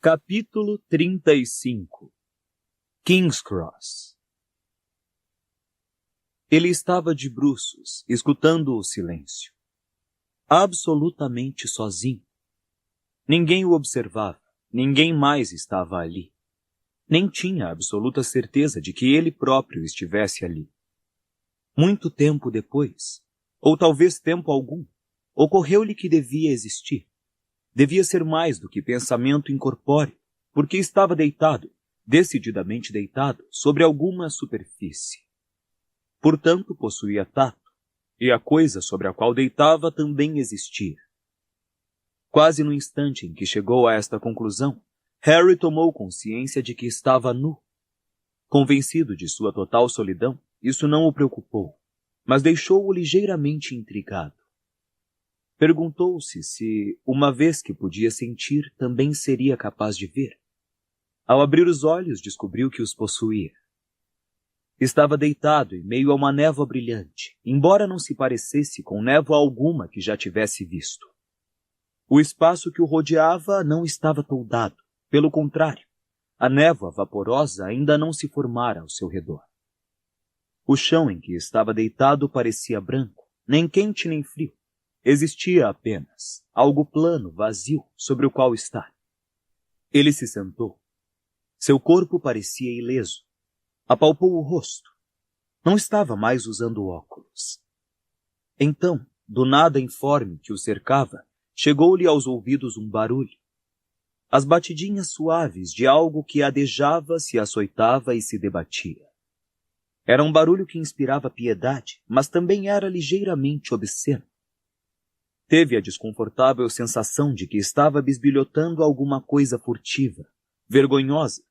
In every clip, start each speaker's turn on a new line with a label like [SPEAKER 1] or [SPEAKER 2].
[SPEAKER 1] Capítulo 35 King's Cross. Ele estava de bruços, escutando o silêncio. Absolutamente sozinho. Ninguém o observava, ninguém mais estava ali. Nem tinha absoluta certeza de que ele próprio estivesse ali. Muito tempo depois, ou talvez tempo algum, ocorreu-lhe que devia existir. Devia ser mais do que pensamento incorpóreo, porque estava deitado, decididamente deitado, sobre alguma superfície. Portanto, possuía tato, e a coisa sobre a qual deitava também existia. Quase no instante em que chegou a esta conclusão, Harry tomou consciência de que estava nu. Convencido de sua total solidão, isso não o preocupou, mas deixou-o ligeiramente intrigado. Perguntou-se se, uma vez que podia sentir, também seria capaz de ver. Ao abrir os olhos, descobriu que os possuía. Estava deitado em meio a uma névoa brilhante, embora não se parecesse com névoa alguma que já tivesse visto. O espaço que o rodeava não estava toldado, pelo contrário, a névoa vaporosa ainda não se formara ao seu redor. O chão em que estava deitado parecia branco, nem quente nem frio. Existia apenas algo plano, vazio, sobre o qual estar. Ele se sentou. Seu corpo parecia ileso. Apalpou o rosto. Não estava mais usando óculos. Então, do nada informe que o cercava, chegou-lhe aos ouvidos um barulho. As batidinhas suaves de algo que adejava, se açoitava e se debatia. Era um barulho que inspirava piedade, mas também era ligeiramente obsceno. Teve a desconfortável sensação de que estava bisbilhotando alguma coisa furtiva, vergonhosa.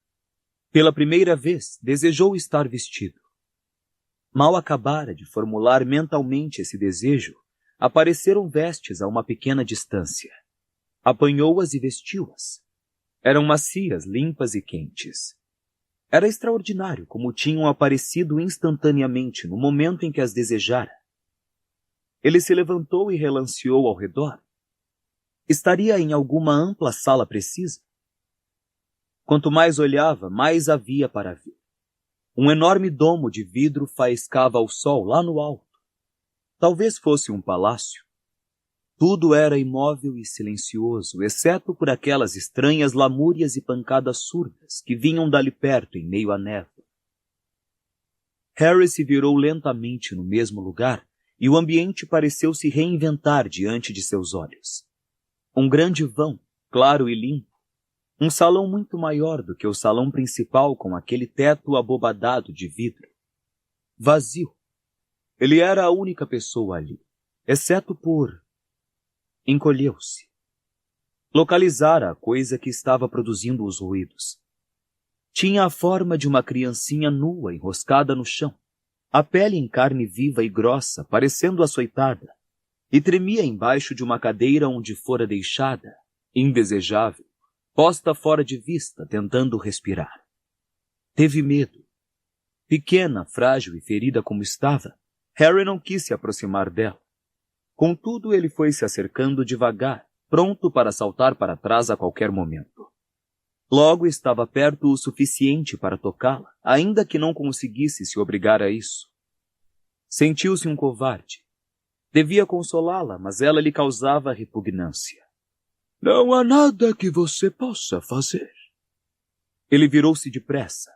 [SPEAKER 1] Pela primeira vez, desejou estar vestido. Mal acabara de formular mentalmente esse desejo, apareceram vestes a uma pequena distância. Apanhou-as e vestiu-as. Eram macias, limpas e quentes. Era extraordinário como tinham aparecido instantaneamente no momento em que as desejara. Ele se levantou e relanceou ao redor. Estaria em alguma ampla sala precisa? Quanto mais olhava, mais havia para ver. Um enorme domo de vidro faiscava ao sol lá no alto. Talvez fosse um palácio. Tudo era imóvel e silencioso, exceto por aquelas estranhas lamúrias e pancadas surdas que vinham dali perto em meio à névoa. Harry se virou lentamente no mesmo lugar e o ambiente pareceu se reinventar diante de seus olhos. Um grande vão, claro e limpo. Um salão muito maior do que o salão principal com aquele teto abobadado de vidro. Vazio. Ele era a única pessoa ali, exceto por... Encolheu-se. Localizara a coisa que estava produzindo os ruídos. Tinha a forma de uma criancinha nua enroscada no chão, a pele em carne viva e grossa, parecendo açoitada, e tremia embaixo de uma cadeira onde fora deixada, indesejável, posta fora de vista, tentando respirar. Teve medo. Pequena, frágil e ferida como estava, Harry não quis se aproximar dela. Contudo, ele foi se acercando devagar, pronto para saltar para trás a qualquer momento. Logo estava perto o suficiente para tocá-la, ainda que não conseguisse se obrigar a isso. Sentiu-se um covarde. Devia consolá-la, mas ela lhe causava repugnância. Não há nada que você possa fazer. Ele virou-se depressa.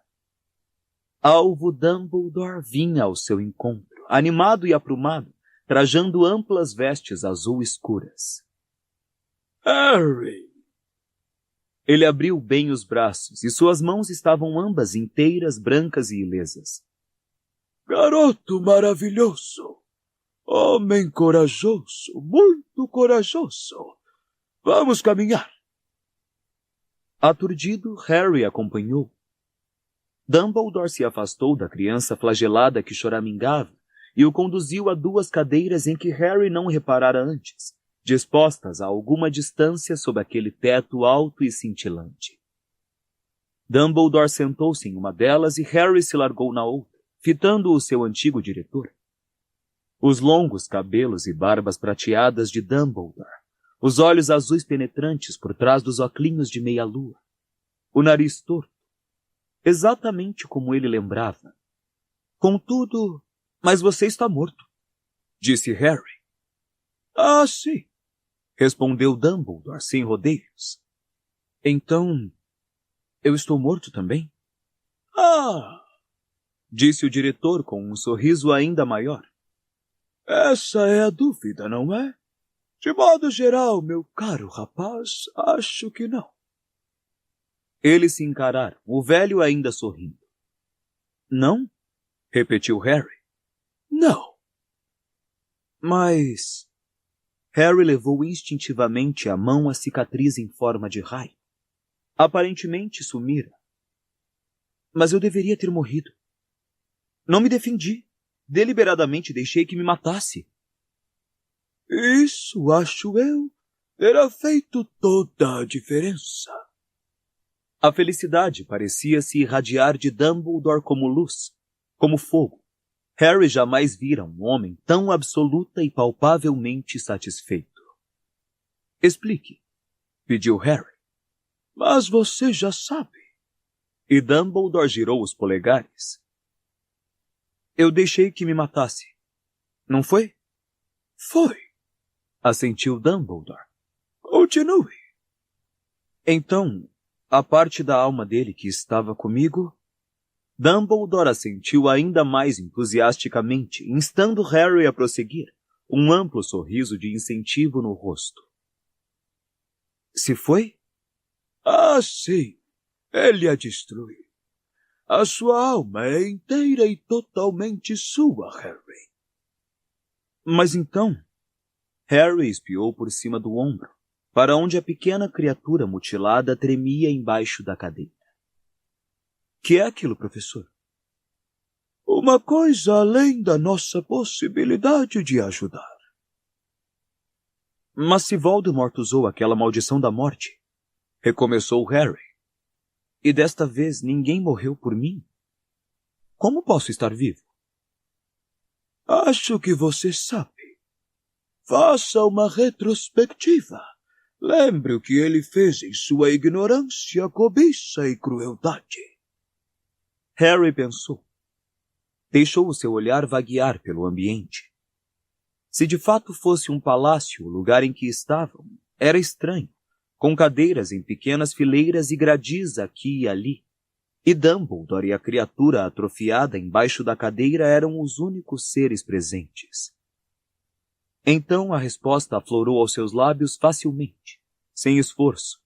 [SPEAKER 1] Alvo Dumbledore vinha ao seu encontro, animado e aprumado, trajando amplas vestes azul escuras. Harry! Ele abriu bem os braços, e suas mãos estavam ambas inteiras, brancas e ilesas. Garoto maravilhoso! Homem corajoso, muito corajoso! Vamos caminhar! Aturdido, Harry acompanhou. Dumbledore se afastou da criança flagelada que choramingava e o conduziu a duas cadeiras em que Harry não reparara antes, dispostas a alguma distância sob aquele teto alto e cintilante. Dumbledore sentou-se em uma delas e Harry se largou na outra, fitando o seu antigo diretor. Os longos cabelos e barbas prateadas de Dumbledore, os olhos azuis penetrantes por trás dos óculos de meia-lua, o nariz torto, exatamente como ele lembrava. Contudo, mas você está morto, disse Harry. Ah, sim, respondeu Dumbledore sem rodeios. Então, eu estou morto também? Ah, disse o diretor com um sorriso ainda maior. Essa é a dúvida, não é? De modo geral, meu caro rapaz, acho que não. Eles se encararam, o velho ainda sorrindo. Não? Repetiu Harry. Não. Mas... Harry levou instintivamente a mão à cicatriz em forma de raio. Aparentemente sumira. Mas eu deveria ter morrido. Não me defendi. Deliberadamente deixei que me matasse. Isso, acho eu, terá feito toda a diferença. A felicidade parecia se irradiar de Dumbledore como luz, como fogo. Harry jamais vira um homem tão absoluta e palpavelmente satisfeito. Explique, pediu Harry. Mas você já sabe. E Dumbledore girou os polegares. Eu deixei que me matasse. Não foi? Foi, assentiu Dumbledore. Continue. Então, a parte da alma dele que estava comigo... Dumbledore assentiu ainda mais entusiasticamente, instando Harry a prosseguir, um amplo sorriso de incentivo no rosto. Se foi? Ah, sim. Ele a destruiu. A sua alma é inteira e totalmente sua, Harry. Mas então... Harry espiou por cima do ombro, para onde a pequena criatura mutilada tremia embaixo da cadeira. Que é aquilo, professor? Uma coisa além da nossa possibilidade de ajudar. Mas se Voldemort usou aquela maldição da morte, recomeçou Harry, e desta vez ninguém morreu por mim, como posso estar vivo? Acho que você sabe. Faça uma retrospectiva. Lembre o que ele fez em sua ignorância, cobiça e crueldade. Harry pensou. Deixou o seu olhar vaguear pelo ambiente. Se de fato fosse um palácio o lugar em que estavam, era estranho, com cadeiras em pequenas fileiras e gradis aqui e ali. E Dumbledore e a criatura atrofiada embaixo da cadeira eram os únicos seres presentes. Então a resposta aflorou aos seus lábios facilmente, sem esforço.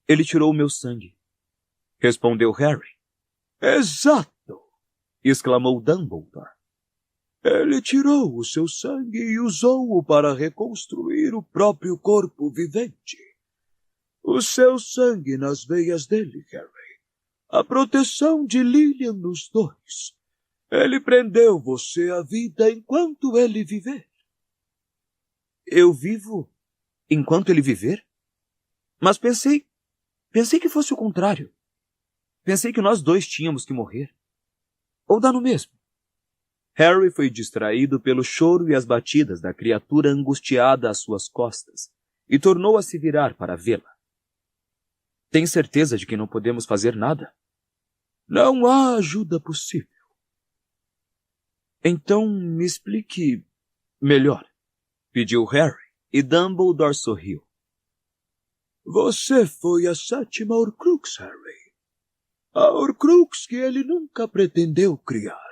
[SPEAKER 1] Ele tirou meu sangue, respondeu Harry. Exato! Exclamou Dumbledore. Ele tirou o seu sangue e usou-o para reconstruir o próprio corpo vivente. O seu sangue nas veias dele, Harry. A proteção de Lilian nos dois. Ele prendeu você à vida enquanto ele viver. Eu vivo enquanto ele viver? Mas pensei que fosse o contrário. Pensei que nós dois tínhamos que morrer. Ou dá no mesmo. Harry foi distraído pelo choro e as batidas da criatura angustiada às suas costas, e tornou a se virar para vê-la. Tem certeza de que não podemos fazer nada? Não há ajuda possível. Então me explique melhor, pediu Harry, e Dumbledore sorriu. Você foi a 7ª Horcrux, Harry. A Horcrux que ele nunca pretendeu criar.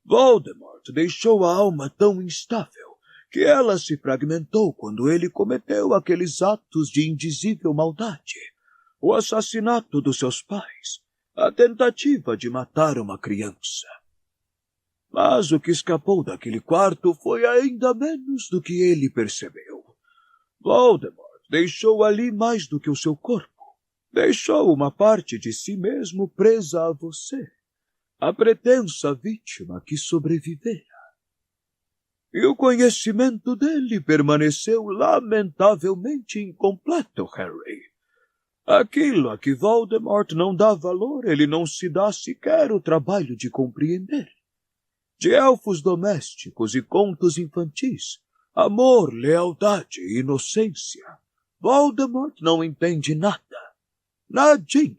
[SPEAKER 1] Voldemort deixou a alma tão instável que ela se fragmentou quando ele cometeu aqueles atos de indizível maldade. O assassinato dos seus pais, a tentativa de matar uma criança. Mas o que escapou daquele quarto foi ainda menos do que ele percebeu. Voldemort deixou ali mais do que o seu corpo. Deixou uma parte de si mesmo presa a você, a pretensa vítima que sobrevivera. E o conhecimento dele permaneceu lamentavelmente incompleto, Harry. Aquilo a que Voldemort não dá valor, ele não se dá sequer o trabalho de compreender. De elfos domésticos e contos infantis, amor, lealdade e inocência, Voldemort não entende nada.
[SPEAKER 2] Nadinha.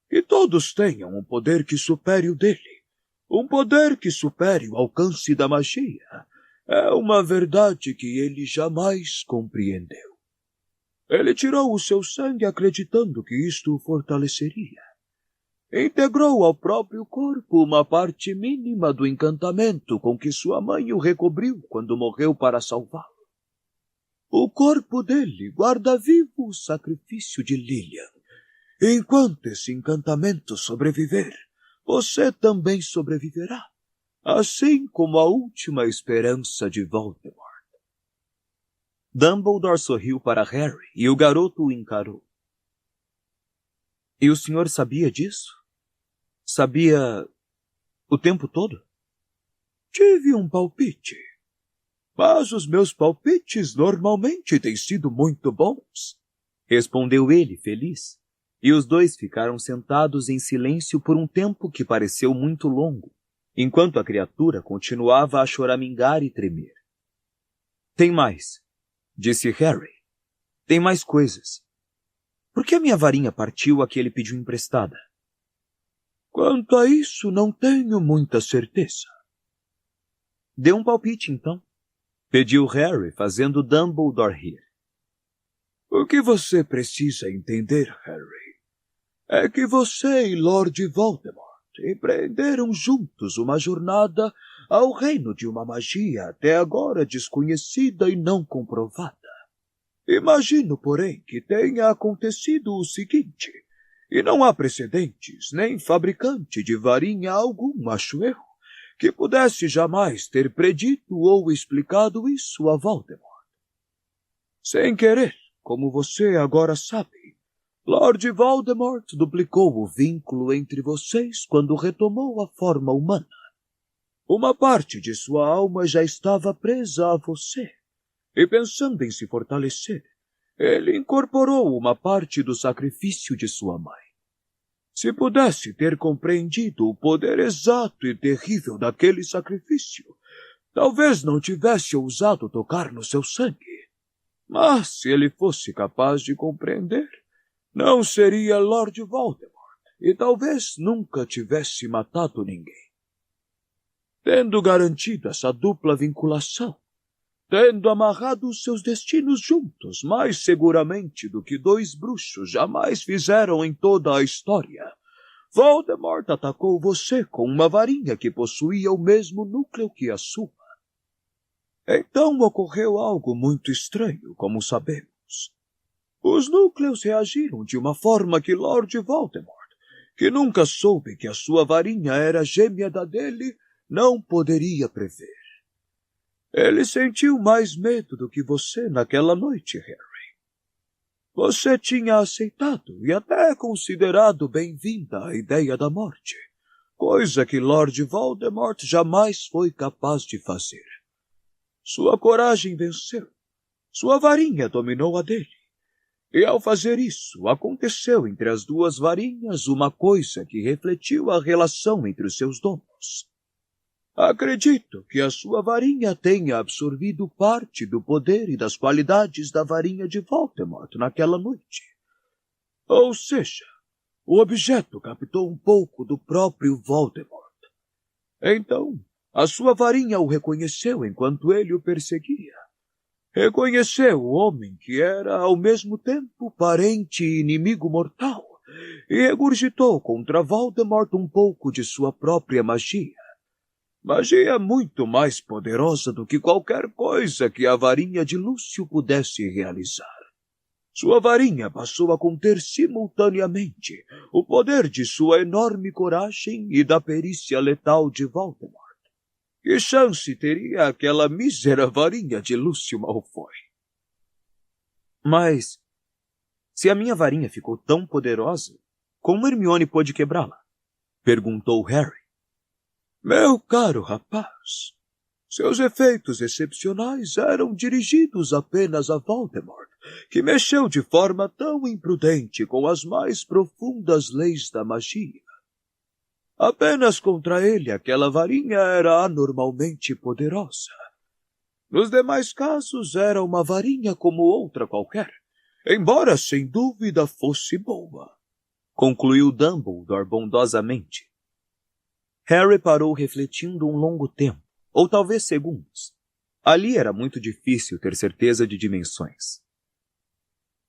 [SPEAKER 2] Que todos tenham um poder que supere o dele. Um poder que supere o alcance da magia. É uma verdade que ele jamais compreendeu. Ele tirou o seu sangue acreditando que isto o fortaleceria. Integrou ao próprio corpo uma parte mínima do encantamento com que sua mãe o recobriu quando morreu para salvá-lo. O corpo dele guarda vivo o sacrifício de Lilian. Enquanto esse encantamento sobreviver, você também sobreviverá, assim como a última esperança de Voldemort.
[SPEAKER 1] Dumbledore sorriu para Harry e o garoto o encarou. E o senhor sabia disso? Sabia o tempo todo?
[SPEAKER 2] Tive um palpite. Mas os meus palpites normalmente têm sido muito bons,
[SPEAKER 1] respondeu ele, feliz. E os dois ficaram sentados em silêncio por um tempo que pareceu muito longo, enquanto a criatura continuava a choramingar e tremer. Tem mais, disse Harry. Tem mais coisas. Por que a minha varinha partiu a que ele pediu emprestada?
[SPEAKER 2] Quanto a isso, não tenho muita certeza.
[SPEAKER 1] Dê um palpite, então, pediu Harry, fazendo Dumbledore rir.
[SPEAKER 2] O que você precisa entender, Harry, é que você e Lord Voldemort empreenderam juntos uma jornada ao reino de uma magia até agora desconhecida e não comprovada. Imagino, porém, que tenha acontecido o seguinte, e não há precedentes, nem fabricante de varinha algum, acho eu, que pudesse jamais ter predito ou explicado isso a Voldemort. Sem querer, como você agora sabe, Lord Voldemort duplicou o vínculo entre vocês quando retomou a forma humana. Uma parte de sua alma já estava presa a você, e pensando em se fortalecer, ele incorporou uma parte do sacrifício de sua mãe. Se pudesse ter compreendido o poder exato e terrível daquele sacrifício, talvez não tivesse ousado tocar no seu sangue. Mas se ele fosse capaz de compreender, não seria Lord Voldemort e talvez nunca tivesse matado ninguém. Tendo garantido essa dupla vinculação, tendo amarrado os seus destinos juntos mais seguramente do que dois bruxos jamais fizeram em toda a história, Voldemort atacou você com uma varinha que possuía o mesmo núcleo que a sua. Então ocorreu algo muito estranho, como sabemos. Os núcleos reagiram de uma forma que Lord Voldemort, que nunca soube que a sua varinha era gêmea da dele, não poderia prever. Ele sentiu mais medo do que você naquela noite, Harry. Você tinha aceitado e até considerado bem-vinda a ideia da morte, coisa que Lord Voldemort jamais foi capaz de fazer. Sua coragem venceu. Sua varinha dominou a dele. E ao fazer isso, aconteceu entre as duas varinhas uma coisa que refletiu a relação entre os seus donos. Acredito que a sua varinha tenha absorvido parte do poder e das qualidades da varinha de Voldemort naquela noite. Ou seja, o objeto captou um pouco do próprio Voldemort. Então, a sua varinha o reconheceu enquanto ele o perseguia. Reconheceu o homem que era, ao mesmo tempo, parente e inimigo mortal, e regurgitou contra Voldemort um pouco de sua própria magia. Magia muito mais poderosa do que qualquer coisa que a varinha de Lúcio pudesse realizar. Sua varinha passou a conter simultaneamente o poder de sua enorme coragem e da perícia letal de Voldemort. Que chance teria aquela mísera varinha de Lúcio Malfoy?
[SPEAKER 1] Mas, se a minha varinha ficou tão poderosa, como Hermione pôde quebrá-la? Perguntou Harry.
[SPEAKER 2] Meu caro rapaz, seus efeitos excepcionais eram dirigidos apenas a Voldemort, que mexeu de forma tão imprudente com as mais profundas leis da magia. Apenas contra ele aquela varinha era anormalmente poderosa. Nos demais casos era uma varinha como outra qualquer, embora sem dúvida fosse boa,
[SPEAKER 1] concluiu Dumbledore bondosamente. Harry parou refletindo um longo tempo, ou talvez segundos. Ali era muito difícil ter certeza de dimensões.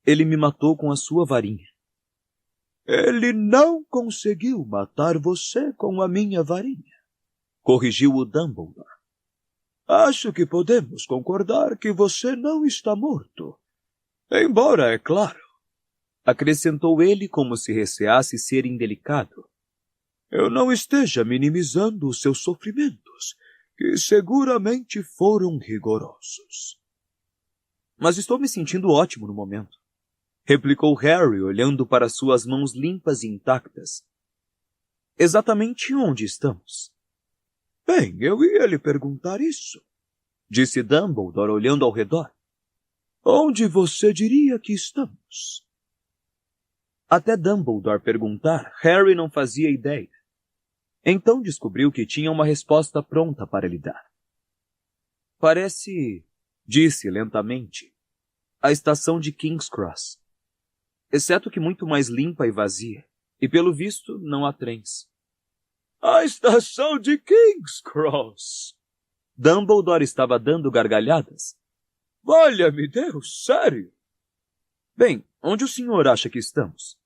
[SPEAKER 1] Ele me matou com a sua varinha.
[SPEAKER 2] Ele não conseguiu matar você com a minha varinha,
[SPEAKER 1] corrigiu o Dumbledore.
[SPEAKER 2] Acho que podemos concordar que você não está morto. Embora, é claro,
[SPEAKER 1] acrescentou ele como se receasse ser indelicado,
[SPEAKER 2] eu não esteja minimizando os seus sofrimentos, que seguramente foram rigorosos.
[SPEAKER 1] Mas estou me sentindo ótimo no momento, replicou Harry olhando para suas mãos limpas e intactas. Exatamente onde estamos?
[SPEAKER 2] Bem, eu ia lhe perguntar isso,
[SPEAKER 1] disse Dumbledore olhando ao redor.
[SPEAKER 2] Onde você diria que estamos?
[SPEAKER 1] Até Dumbledore perguntar, Harry não fazia ideia. Então descobriu que tinha uma resposta pronta para lhe dar. Parece, disse lentamente, a estação de King's Cross. Exceto que muito mais limpa e vazia, e pelo visto não há trens.
[SPEAKER 2] A estação de King's Cross!
[SPEAKER 1] Dumbledore estava dando gargalhadas.
[SPEAKER 2] Valha-me Deus, sério?
[SPEAKER 1] Bem, onde o senhor acha que estamos?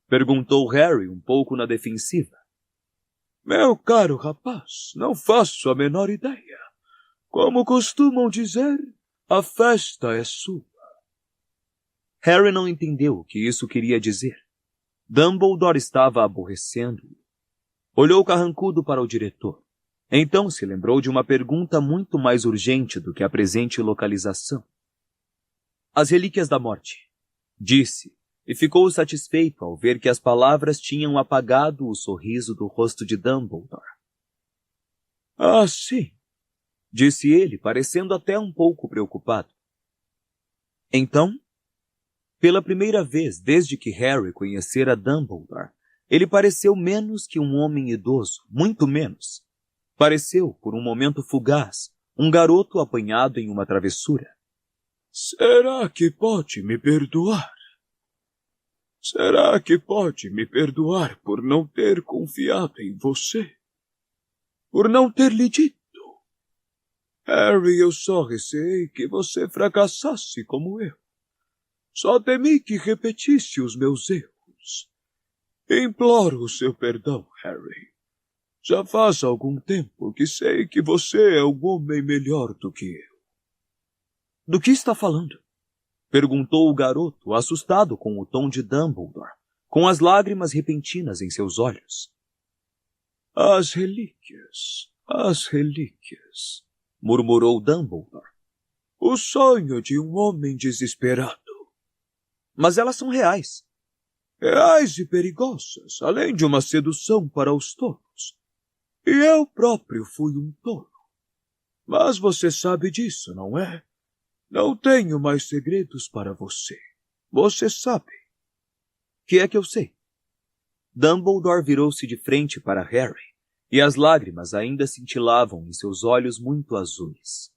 [SPEAKER 1] Perguntou Harry um pouco na defensiva.
[SPEAKER 2] Meu caro rapaz, não faço a menor ideia. Como costumam dizer, a festa é sua.
[SPEAKER 1] Harry não entendeu o que isso queria dizer. Dumbledore estava aborrecendo-o. Olhou carrancudo para o diretor. Então se lembrou de uma pergunta muito mais urgente do que a presente localização. As Relíquias da Morte, disse, e ficou satisfeito ao ver que as palavras tinham apagado o sorriso do rosto de Dumbledore.
[SPEAKER 2] Ah, sim,
[SPEAKER 1] disse ele, parecendo até um pouco preocupado. Então, pela primeira vez desde que Harry conhecera Dumbledore, ele pareceu menos que um homem idoso, muito menos. Pareceu, por um momento fugaz, um garoto apanhado em uma travessura.
[SPEAKER 2] Será que pode me perdoar? Será que pode me perdoar por não ter confiado em você? Por não ter lhe dito? Harry, eu só receei que você fracassasse como eu. Só temi que repetisse os meus erros. Imploro o seu perdão, Harry. Já faz algum tempo que sei que você é um homem melhor do que eu.
[SPEAKER 1] Do que está falando? Perguntou o garoto, assustado com o tom de Dumbledore, com as lágrimas repentinas em seus olhos.
[SPEAKER 2] As relíquias,
[SPEAKER 1] murmurou Dumbledore.
[SPEAKER 2] O sonho de um homem desesperado.
[SPEAKER 1] Mas elas são reais.
[SPEAKER 2] Reais e perigosas, além de uma sedução para os tolos. E eu próprio fui um tolo. Mas você sabe disso, não é? Não tenho mais segredos para você. Você sabe.
[SPEAKER 1] Que é que eu sei? Dumbledore virou-se de frente para Harry, e as lágrimas ainda cintilavam em seus olhos muito azuis.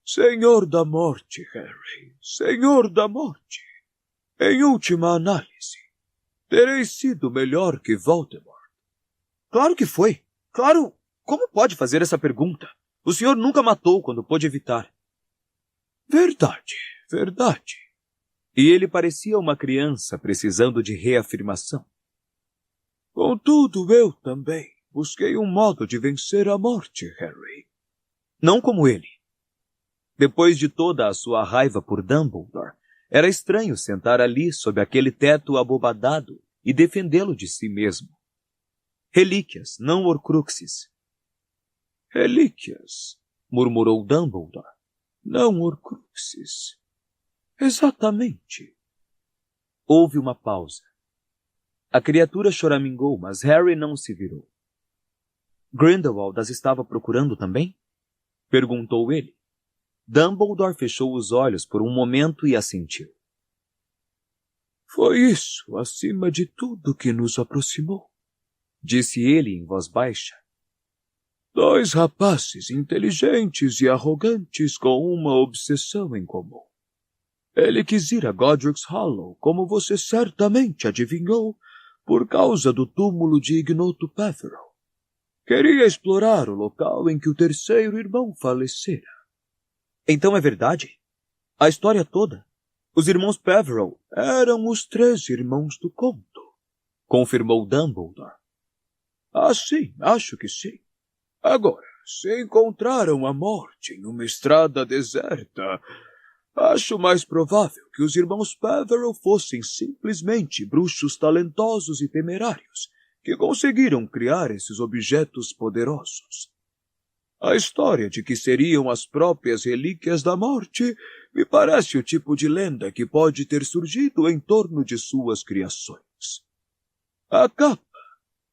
[SPEAKER 2] Senhor da Morte, Harry, Senhor da Morte. Em última análise, terei sido melhor que Voldemort.
[SPEAKER 1] Claro que foi. Claro, como pode fazer essa pergunta? O senhor nunca matou quando pôde evitar.
[SPEAKER 2] Verdade, verdade.
[SPEAKER 1] E ele parecia uma criança precisando de reafirmação.
[SPEAKER 2] Contudo, eu também busquei um modo de vencer a morte, Harry.
[SPEAKER 1] Não como ele. Depois de toda a sua raiva por Dumbledore, era estranho sentar ali sob aquele teto abobadado e defendê-lo de si mesmo. Relíquias, não Horcruxes.
[SPEAKER 2] Relíquias,
[SPEAKER 1] murmurou Dumbledore.
[SPEAKER 2] Não Horcruxes. Exatamente.
[SPEAKER 1] Houve uma pausa. A criatura choramingou, mas Harry não se virou. Grindelwald as estava procurando também? Perguntou ele. Dumbledore fechou os olhos por um momento e assentiu.
[SPEAKER 2] Foi isso, acima de tudo, que nos aproximou, disse ele em voz baixa. 2 rapazes inteligentes e arrogantes com uma obsessão em comum. Ele quis ir a Godric's Hollow, como você certamente adivinhou, por causa do túmulo de Ignoto Peverell. Queria explorar o local em que o terceiro irmão falecera.
[SPEAKER 1] Então é verdade? A história toda? Os irmãos Peverell
[SPEAKER 2] eram os 3 irmãos do conto,
[SPEAKER 1] confirmou Dumbledore.
[SPEAKER 2] Ah, sim, acho que sim. Agora, se encontraram a morte em uma estrada deserta, acho mais provável que os irmãos Peverell fossem simplesmente bruxos talentosos e temerários que conseguiram criar esses objetos poderosos. A história de que seriam as próprias relíquias da morte me parece o tipo de lenda que pode ter surgido em torno de suas criações. A capa,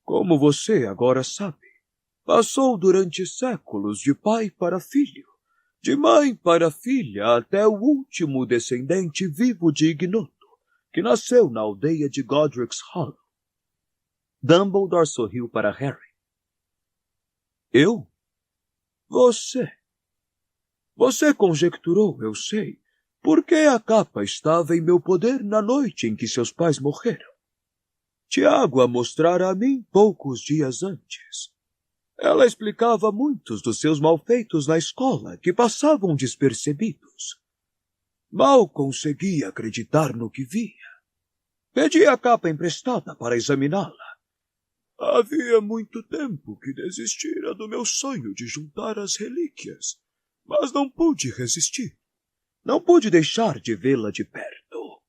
[SPEAKER 2] como você agora sabe, passou durante séculos de pai para filho, de mãe para filha até o último descendente vivo de Ignoto, que nasceu na aldeia de Godric's Hollow.
[SPEAKER 1] Dumbledore sorriu para Harry.
[SPEAKER 2] Eu? Você. Você conjecturou, eu sei, por que a capa estava em meu poder na noite em que seus pais morreram. Tiago a mostrara a mim poucos dias antes. Ela explicava muitos dos seus malfeitos na escola que passavam despercebidos. Mal conseguia acreditar no que via. Pedi a capa emprestada para examiná-la. Havia muito tempo que desistira do meu sonho de juntar as relíquias, mas não pude resistir. Não pude deixar de vê-la de perto.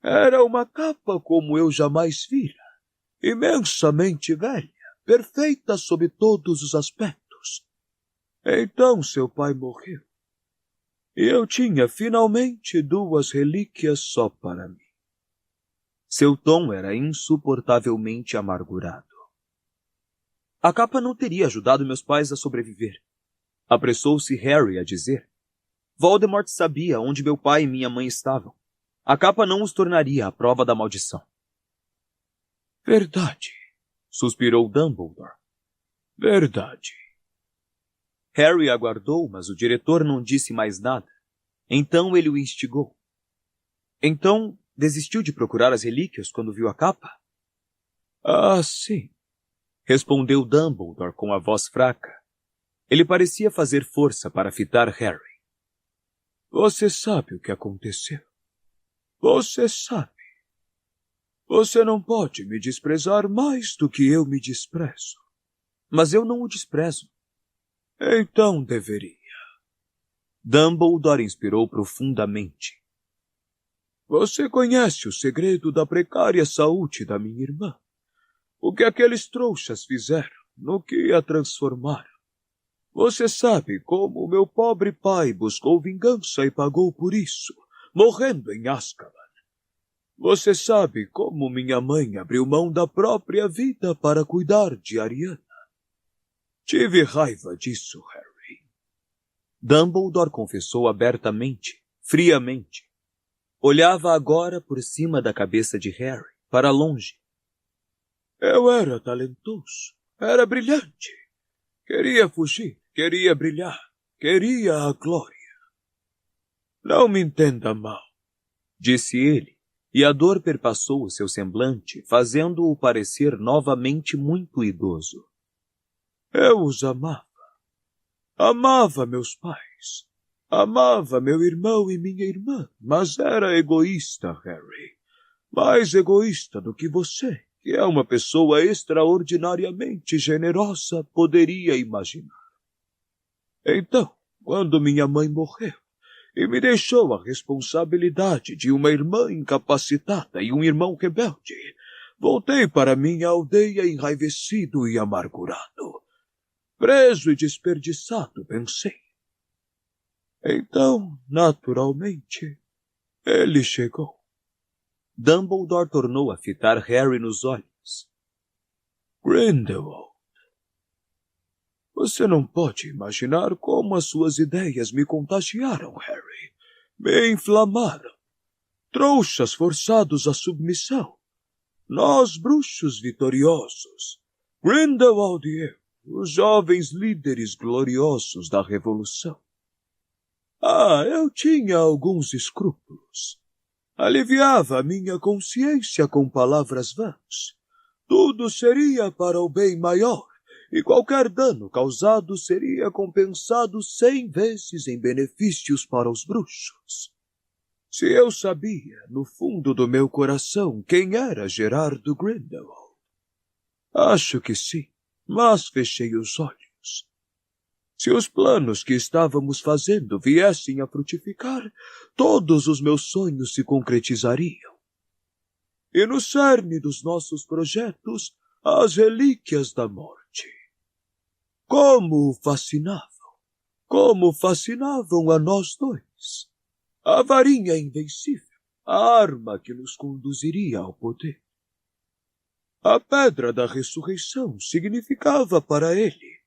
[SPEAKER 2] Era uma capa como eu jamais vira, imensamente velha, perfeita sob todos os aspectos. Então seu pai morreu. E eu tinha finalmente 2 relíquias só para mim.
[SPEAKER 1] Seu tom era insuportavelmente amargurado. A capa não teria ajudado meus pais a sobreviver. Apressou-se Harry a dizer. Voldemort sabia onde meu pai e minha mãe estavam. A capa não os tornaria a prova da maldição.
[SPEAKER 2] Verdade, suspirou Dumbledore. Verdade.
[SPEAKER 1] Harry aguardou, mas o diretor não disse mais nada. Então ele o instigou. Então, desistiu de procurar as relíquias quando viu a capa?
[SPEAKER 2] Ah, sim,
[SPEAKER 1] respondeu Dumbledore com a voz fraca. Ele parecia fazer força para fitar Harry.
[SPEAKER 2] Você sabe o que aconteceu. Você sabe. Você não pode me desprezar mais do que eu me desprezo.
[SPEAKER 1] Mas eu não o desprezo.
[SPEAKER 2] Então deveria.
[SPEAKER 1] Dumbledore inspirou profundamente.
[SPEAKER 2] Você conhece o segredo da precária saúde da minha irmã? O que aqueles trouxas fizeram, no que a transformaram? Você sabe como meu pobre pai buscou vingança e pagou por isso, morrendo em Azkaban. Você sabe como minha mãe abriu mão da própria vida para cuidar de Ariana. Tive raiva disso, Harry.
[SPEAKER 1] Dumbledore confessou abertamente, friamente. Olhava agora por cima da cabeça de Harry, para longe.
[SPEAKER 2] Eu era talentoso, era brilhante. Queria fugir, queria brilhar, queria a glória. Não me entenda mal,
[SPEAKER 1] disse ele, e a dor perpassou o seu semblante, fazendo-o parecer novamente muito idoso.
[SPEAKER 2] Eu os amava. Amava meus pais. Amava meu irmão e minha irmã, mas era egoísta, Harry. Mais egoísta do que você, que é uma pessoa extraordinariamente generosa, poderia imaginar. Então, quando minha mãe morreu e me deixou a responsabilidade de uma irmã incapacitada e um irmão rebelde, voltei para minha aldeia enraivecido e amargurado. Preso e desperdiçado, pensei. Então, naturalmente, ele chegou.
[SPEAKER 1] Dumbledore tornou a fitar Harry nos olhos.
[SPEAKER 2] Grindelwald. Você não pode imaginar como as suas ideias me contagiaram, Harry. Me inflamaram. Trouxas forçados à submissão. Nós, bruxos vitoriosos. Grindelwald e eu, os jovens líderes gloriosos da Revolução. Eu tinha alguns escrúpulos. Aliviava a minha consciência com palavras vãs. Tudo seria para o bem maior, e qualquer dano causado seria compensado 100 vezes em benefícios para os bruxos. Se eu sabia, no fundo do meu coração, quem era Gerardo Grindelwald? Acho que sim, mas fechei os olhos. Se os planos que estávamos fazendo viessem a frutificar, todos os meus sonhos se concretizariam. E no cerne dos nossos projetos, as relíquias da morte. Como fascinavam a nós dois. A varinha invencível, a arma que nos conduziria ao poder. A pedra da ressurreição significava para ele,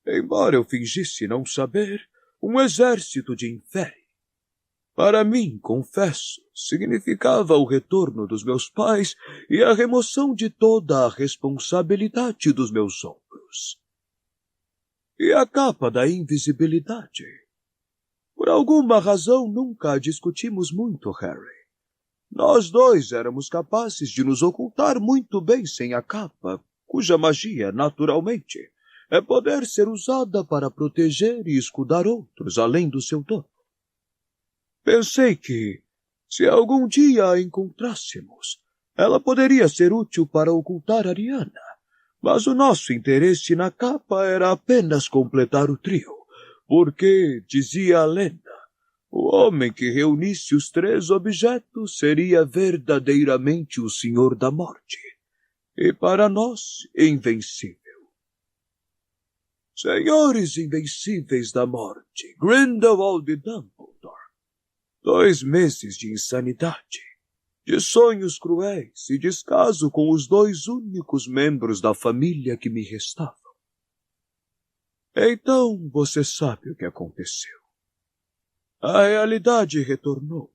[SPEAKER 2] embora eu fingisse não saber, um exército de inferi. Para mim, confesso, significava o retorno dos meus pais e a remoção de toda a responsabilidade dos meus ombros. E a capa da invisibilidade? Por alguma razão nunca a discutimos muito, Harry. Nós dois éramos capazes de nos ocultar muito bem sem a capa, cuja magia, naturalmente, é poder ser usada para proteger e escudar outros além do seu dono. Pensei que, se algum dia a encontrássemos, ela poderia ser útil para ocultar Ariana, mas o nosso interesse na capa era apenas completar o trio, porque, dizia a lenda, o homem que reunisse os 3 objetos seria verdadeiramente o Senhor da Morte, e para nós, invencível. Senhores invencíveis da morte, Grindelwald e Dumbledore. 2 meses de insanidade, de sonhos cruéis e descaso com os 2 únicos membros da família que me restavam. Então você sabe o que aconteceu. A realidade retornou,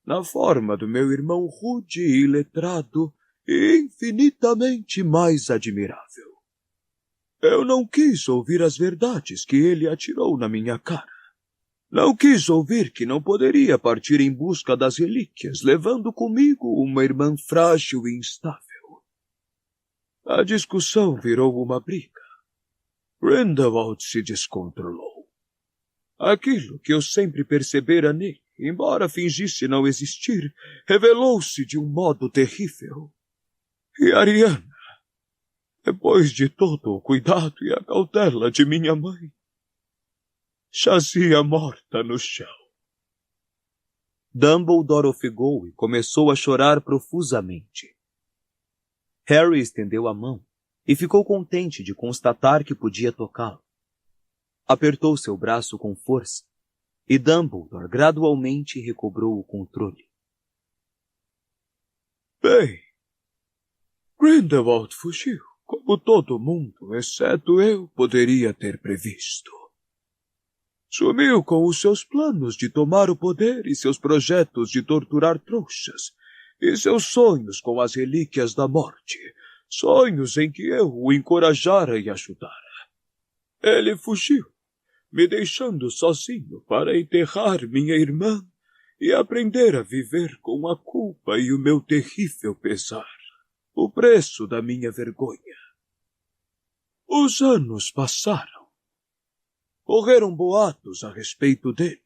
[SPEAKER 2] na forma do meu irmão rude e iletrado e infinitamente mais admirável. Eu não quis ouvir as verdades que ele atirou na minha cara. Não quis ouvir que não poderia partir em busca das relíquias, levando comigo uma irmã frágil e instável. A discussão virou uma briga. Grindelwald se descontrolou. Aquilo que eu sempre percebera nele, embora fingisse não existir, revelou-se de um modo terrível. E Ariana, depois de todo o cuidado e a cautela de minha mãe, jazia morta no chão.
[SPEAKER 1] Dumbledore ofegou e começou a chorar profusamente. Harry estendeu a mão e ficou contente de constatar que podia tocá-lo. Apertou seu braço com força e Dumbledore gradualmente recobrou o controle.
[SPEAKER 2] Bem, Grindelwald fugiu, como todo mundo, exceto eu, poderia ter previsto. Sumiu com os seus planos de tomar o poder e seus projetos de torturar trouxas, e seus sonhos com as relíquias da morte, sonhos em que eu o encorajara e ajudara. Ele fugiu, me deixando sozinho para enterrar minha irmã e aprender a viver com a culpa e o meu terrível pesar, o preço da minha vergonha. Os anos passaram. Correram boatos a respeito dele.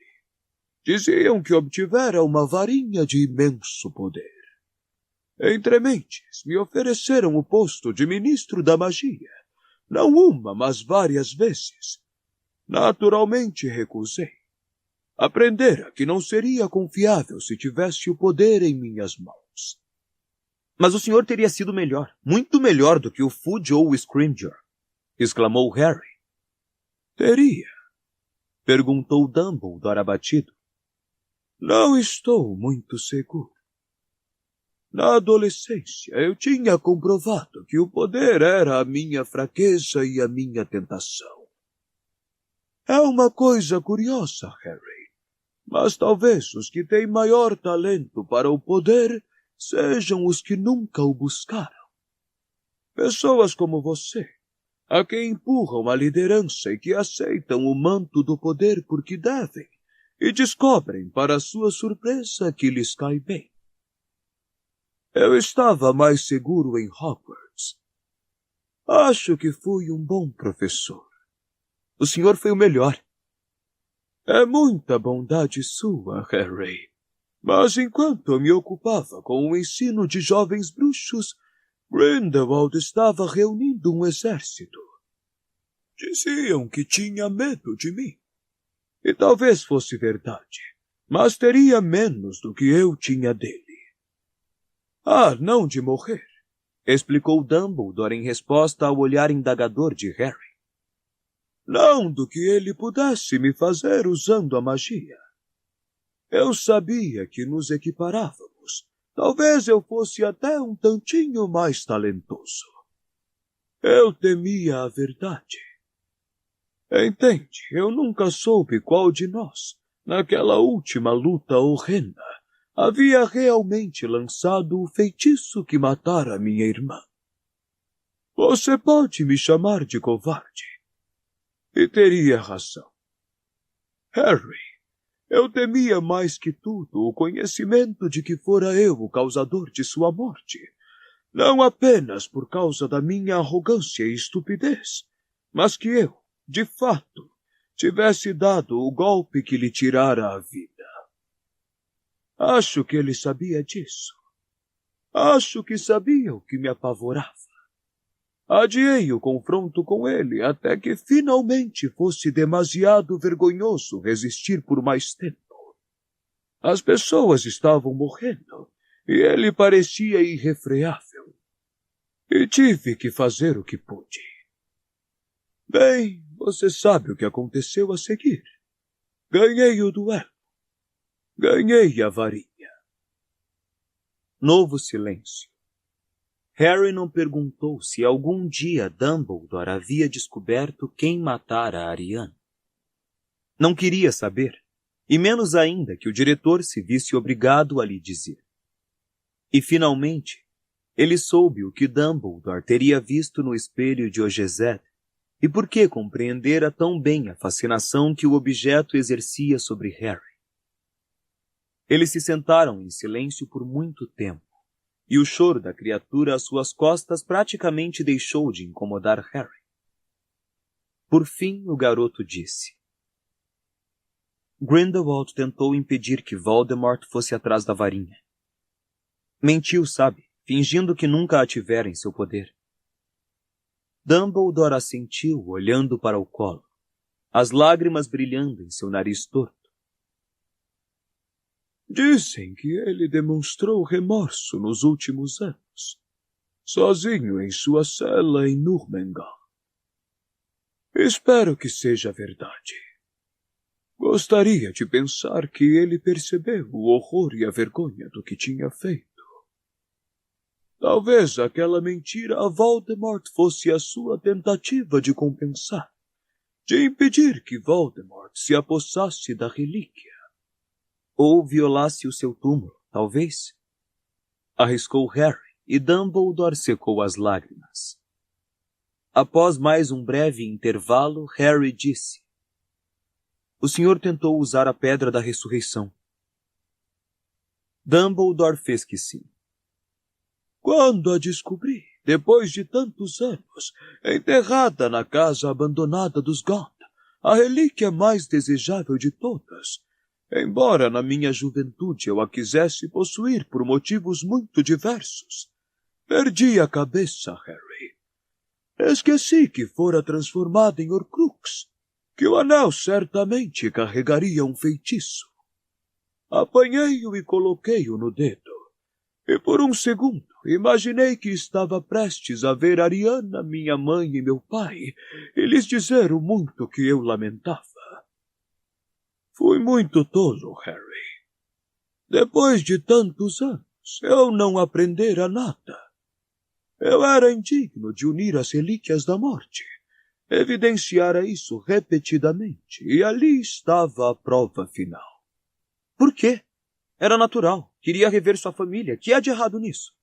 [SPEAKER 2] Diziam que obtivera uma varinha de imenso poder. Entre mentes, me ofereceram o posto de ministro da magia, não uma, mas várias vezes. Naturalmente recusei. Aprendera que não seria confiável se tivesse o poder em minhas mãos.
[SPEAKER 1] Mas o senhor teria sido melhor, muito melhor do que o Fudge ou o Scrimgeour, exclamou Harry.
[SPEAKER 2] Teria?
[SPEAKER 1] Perguntou Dumbledore abatido.
[SPEAKER 2] Não estou muito seguro. Na adolescência, eu tinha comprovado que o poder era a minha fraqueza e a minha tentação. É uma coisa curiosa, Harry, mas talvez os que têm maior talento para o poder sejam os que nunca o buscaram. Pessoas como você, a quem empurram a liderança e que aceitam o manto do poder porque devem, e descobrem, para sua surpresa, que lhes cai bem. Eu estava mais seguro em Hogwarts. Acho que fui um bom professor.
[SPEAKER 1] O senhor foi o melhor.
[SPEAKER 2] É muita bondade sua, Harry. Mas enquanto eu me ocupava com o ensino de jovens bruxos, Grindelwald estava reunindo um exército. Diziam que tinha medo de mim. E talvez fosse verdade, mas teria menos do que eu tinha dele. Ah, não de morrer,
[SPEAKER 1] explicou Dumbledore em resposta ao olhar indagador de Harry.
[SPEAKER 2] Não do que ele pudesse me fazer usando a magia. Eu sabia que nos equiparávamos. Talvez eu fosse até um tantinho mais talentoso. Eu temia a verdade. Entende, eu nunca soube qual de nós, naquela última luta horrenda, havia realmente lançado o feitiço que matara minha irmã. Você pode me chamar de covarde. E teria razão. Harry, eu temia mais que tudo o conhecimento de que fora eu o causador de sua morte. Não apenas por causa da minha arrogância e estupidez, mas que eu, de fato, tivesse dado o golpe que lhe tirara a vida. Acho que ele sabia disso. Acho que sabia o que me apavorava. Adiei o confronto com ele até que finalmente fosse demasiado vergonhoso resistir por mais tempo. As pessoas estavam morrendo e ele parecia irrefreável. E tive que fazer o que pude. Bem, você sabe o que aconteceu a seguir. Ganhei o duelo. Ganhei a varinha.
[SPEAKER 1] Novo silêncio. Harry não perguntou se algum dia Dumbledore havia descoberto quem matara a Ariana. Não queria saber, e menos ainda que o diretor se visse obrigado a lhe dizer. E, finalmente, ele soube o que Dumbledore teria visto no espelho de Ogezed e por que compreendera tão bem a fascinação que o objeto exercia sobre Harry. Eles se sentaram em silêncio por muito tempo, e o choro da criatura às suas costas praticamente deixou de incomodar Harry. Por fim, o garoto disse: Grindelwald tentou impedir que Voldemort fosse atrás da varinha. Mentiu, sabe, fingindo que nunca a tivera em seu poder. Dumbledore assentiu, olhando para o colo, as lágrimas brilhando em seu nariz torto.
[SPEAKER 2] Dizem que ele demonstrou remorso nos últimos anos, sozinho em sua cela em Nurmengal. Espero que seja verdade. Gostaria de pensar que ele percebeu o horror e a vergonha do que tinha feito. Talvez aquela mentira a Voldemort fosse a sua tentativa de compensar, de impedir que Voldemort se apossasse da relíquia.
[SPEAKER 1] Ou violasse o seu túmulo, talvez? Arriscou Harry, e Dumbledore secou as lágrimas. Após mais um breve intervalo, Harry disse: O senhor tentou usar a Pedra da Ressurreição. Dumbledore fez que sim.
[SPEAKER 2] Quando a descobri, depois de tantos anos, enterrada na casa abandonada dos Gond, a relíquia mais desejável de todas, embora na minha juventude eu a quisesse possuir por motivos muito diversos, perdi a cabeça, Harry. Esqueci que fora transformada em Horcrux, que o anel certamente carregaria um feitiço. Apanhei-o e coloquei-o no dedo, e por um segundo imaginei que estava prestes a ver Ariana, minha mãe e meu pai, e lhes dizer o muito que eu lamentava. Fui muito tolo, Harry. Depois de tantos anos, eu não aprendera nada. Eu era indigno de unir as relíquias da morte. Evidenciara isso repetidamente, e ali estava a prova final.
[SPEAKER 1] Por quê? Era natural. Queria rever sua família. Que há de errado nisso?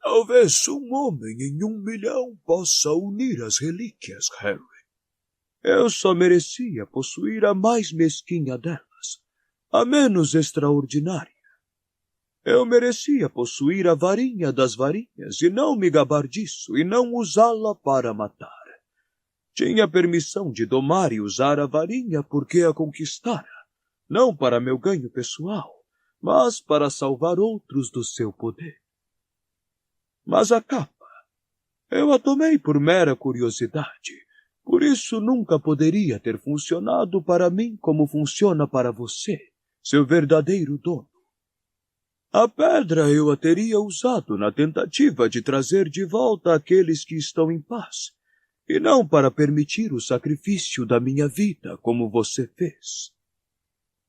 [SPEAKER 2] Talvez um homem em 1 milhão possa unir as relíquias, Harry. Eu só merecia possuir a mais mesquinha delas, a menos extraordinária. Eu merecia possuir a varinha das varinhas e não me gabar disso e não usá-la para matar. Tinha permissão de domar e usar a varinha porque a conquistara, não para meu ganho pessoal, mas para salvar outros do seu poder. Mas a capa, eu a tomei por mera curiosidade, por isso nunca poderia ter funcionado para mim como funciona para você, seu verdadeiro dono. A pedra eu a teria usado na tentativa de trazer de volta aqueles que estão em paz, e não para permitir o sacrifício da minha vida como você fez.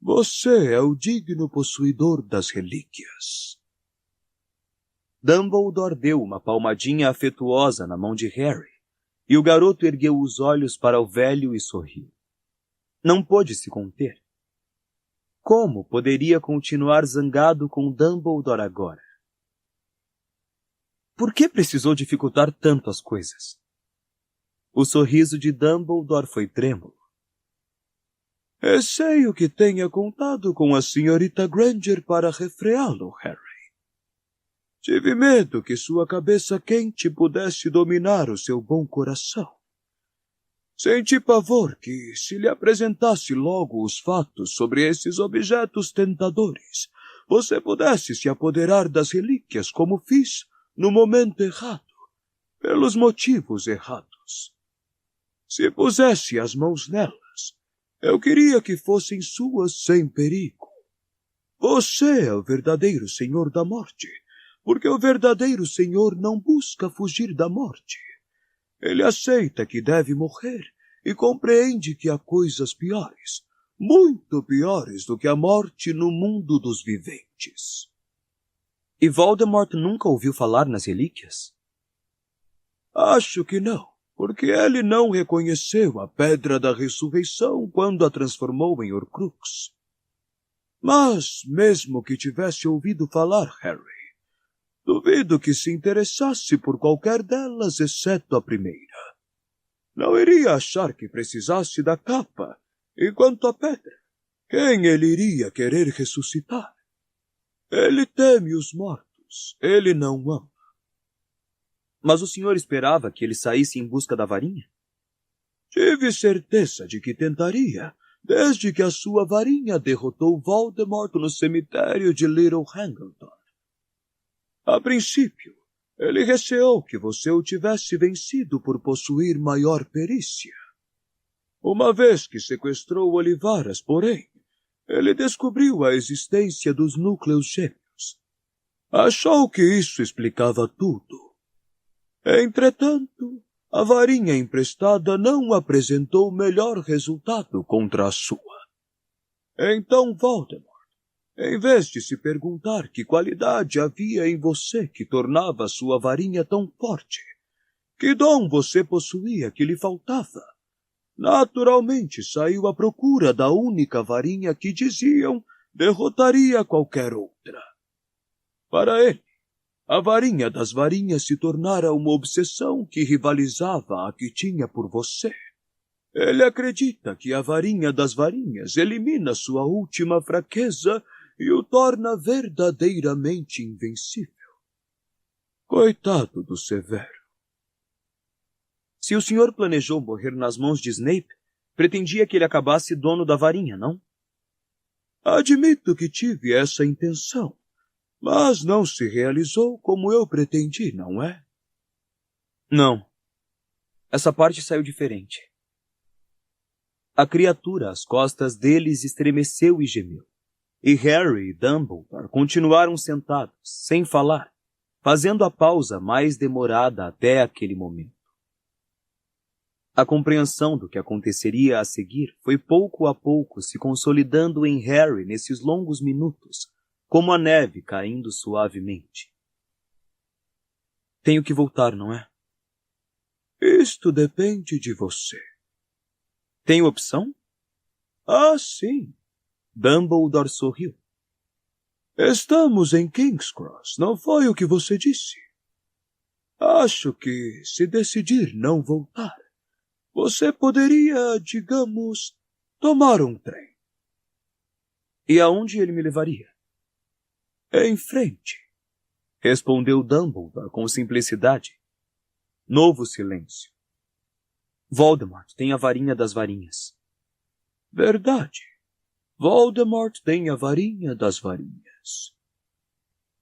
[SPEAKER 2] Você é o digno possuidor das relíquias.
[SPEAKER 1] Dumbledore deu uma palmadinha afetuosa na mão de Harry, e o garoto ergueu os olhos para o velho e sorriu. Não pôde se conter. Como poderia continuar zangado com Dumbledore agora? Por que precisou dificultar tanto as coisas? O sorriso de Dumbledore foi trêmulo.
[SPEAKER 2] Receio que tenha contado com a senhorita Granger para refreá-lo, Harry. Tive medo que sua cabeça quente pudesse dominar o seu bom coração. Senti pavor que, se lhe apresentasse logo os fatos sobre esses objetos tentadores, você pudesse se apoderar das relíquias como fiz no momento errado, pelos motivos errados. Se pusesse as mãos nelas, eu queria que fossem suas sem perigo. Você é o verdadeiro Senhor da Morte, porque o verdadeiro Senhor não busca fugir da morte. Ele aceita que deve morrer e compreende que há coisas piores, muito piores do que a morte no mundo dos viventes.
[SPEAKER 1] E Voldemort nunca ouviu falar nas relíquias?
[SPEAKER 2] Acho que não, porque ele não reconheceu a Pedra da Ressurreição quando a transformou em Horcrux. Mas, mesmo que tivesse ouvido falar, Harry, duvido que se interessasse por qualquer delas, exceto a primeira. Não iria achar que precisasse da capa, e quanto à pedra, quem ele iria querer ressuscitar? Ele teme os mortos, ele não ama.
[SPEAKER 1] Mas o senhor esperava que ele saísse em busca da varinha?
[SPEAKER 2] Tive certeza de que tentaria, desde que a sua varinha derrotou Voldemort no cemitério de Little Hangleton. A princípio, ele receou que você o tivesse vencido por possuir maior perícia. Uma vez que sequestrou Olivaras, porém, ele descobriu a existência dos núcleos gêmeos. Achou que isso explicava tudo. Entretanto, a varinha emprestada não apresentou melhor resultado contra a sua. Então Voldemort, em vez de se perguntar que qualidade havia em você que tornava sua varinha tão forte, que dom você possuía que lhe faltava, naturalmente saiu à procura da única varinha que diziam derrotaria qualquer outra. Para ele, a varinha das varinhas se tornara uma obsessão que rivalizava a que tinha por você. Ele acredita que a varinha das varinhas elimina sua última fraqueza e o torna verdadeiramente invencível. Coitado do Severo.
[SPEAKER 1] Se o senhor planejou morrer nas mãos de Snape, pretendia que ele acabasse dono da varinha, não?
[SPEAKER 2] Admito que tive essa intenção, mas não se realizou como eu pretendi, não é?
[SPEAKER 1] Não. Essa parte saiu diferente. A criatura às costas deles estremeceu e gemeu. E Harry e Dumbledore continuaram sentados, sem falar, fazendo a pausa mais demorada até aquele momento. A compreensão do que aconteceria a seguir foi pouco a pouco se consolidando em Harry nesses longos minutos, como a neve caindo suavemente. Tenho que voltar, não é?
[SPEAKER 2] Isto depende de você.
[SPEAKER 1] Tem opção?
[SPEAKER 2] Ah, sim.
[SPEAKER 1] Dumbledore sorriu.
[SPEAKER 2] Estamos em King's Cross, não foi o que você disse? Acho que, se decidir não voltar, você poderia, digamos, tomar um trem.
[SPEAKER 1] E aonde ele me levaria?
[SPEAKER 2] Em frente,
[SPEAKER 1] respondeu Dumbledore com simplicidade. Novo silêncio. Voldemort tem a varinha das varinhas.
[SPEAKER 2] Verdade. Voldemort tem a varinha das varinhas.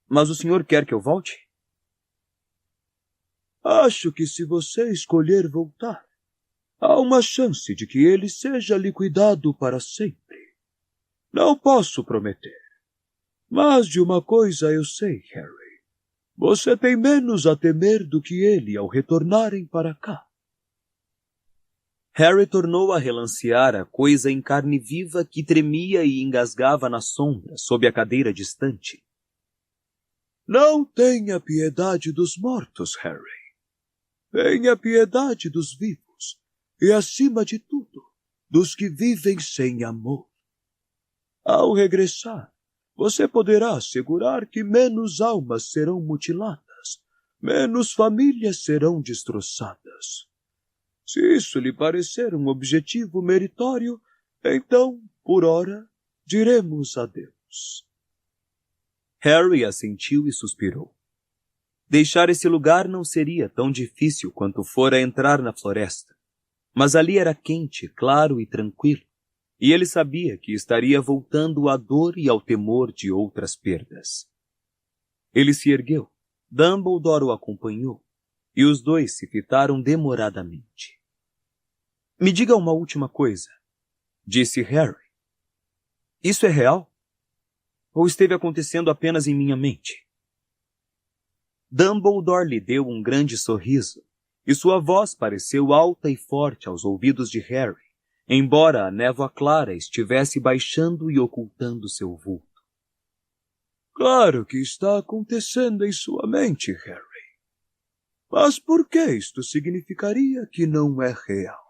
[SPEAKER 1] Mas o senhor quer que eu volte?
[SPEAKER 2] Acho que se você escolher voltar, há uma chance de que ele seja liquidado para sempre. Não posso prometer. Mas de uma coisa eu sei, Harry. Você tem menos a temer do que ele ao retornarem para cá.
[SPEAKER 1] Harry tornou a relancear a coisa em carne viva que tremia e engasgava na sombra sob a cadeira distante.
[SPEAKER 2] Não tenha piedade dos mortos, Harry. Tenha piedade dos vivos e, acima de tudo, dos que vivem sem amor. Ao regressar, você poderá assegurar que menos almas serão mutiladas, menos famílias serão destroçadas. Se isso lhe parecer um objetivo meritório, então, por ora, diremos adeus.
[SPEAKER 1] Harry assentiu e suspirou. Deixar esse lugar não seria tão difícil quanto fora entrar na floresta, mas ali era quente, claro e tranquilo, e ele sabia que estaria voltando à dor e ao temor de outras perdas. Ele se ergueu, Dumbledore o acompanhou, e os dois se fitaram demoradamente. Me diga uma última coisa, disse Harry. Isso é real? Ou esteve acontecendo apenas em minha mente? Dumbledore lhe deu um grande sorriso, e sua voz pareceu alta e forte aos ouvidos de Harry, embora a névoa clara estivesse baixando e ocultando seu vulto.
[SPEAKER 2] Claro que está acontecendo em sua mente, Harry. Mas por que isto significaria que não é real?